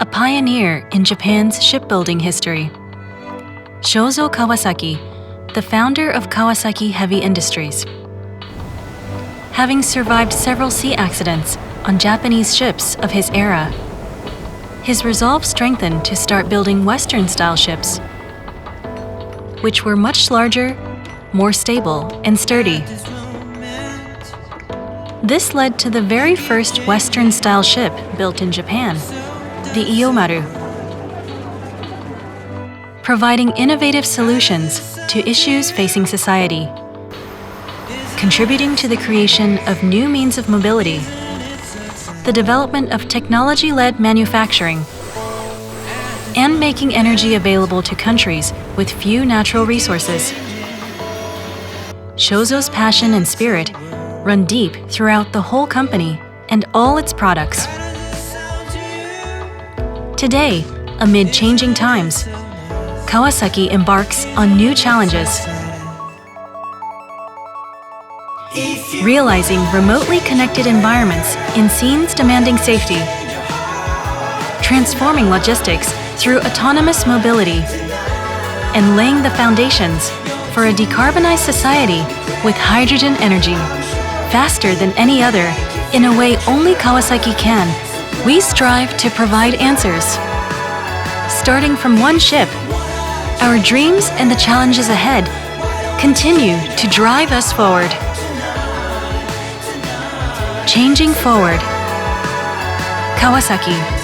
a pioneer in Japan's shipbuilding history. Shozo Kawasaki, the founder of Kawasaki Heavy Industries. Having survived several sea accidents on Japanese ships of his era, his resolve strengthened to start building Western-style ships, which were much larger, more stable, and sturdy. This led to the very first Western-style ship built in Japan, the Iyomaru, providing innovative solutions to issues facing society, contributing to the creation of new means of mobility, the development of technology-led manufacturing, and making energy available to countries with few natural resources. Shozo's passion and spirit run deep throughout the whole company and all its products. Today, amid changing times, Kawasaki embarks on new challenges, realizing remotely connected environments in scenes demanding safety, transforming logistics through autonomous mobility, and laying the foundations for a decarbonized society with hydrogen energy, faster than any other, in a way only Kawasaki can. We strive to provide answers. Starting from one ship, our dreams and the challenges ahead continue to drive us forward. Changing forward. Kawasaki.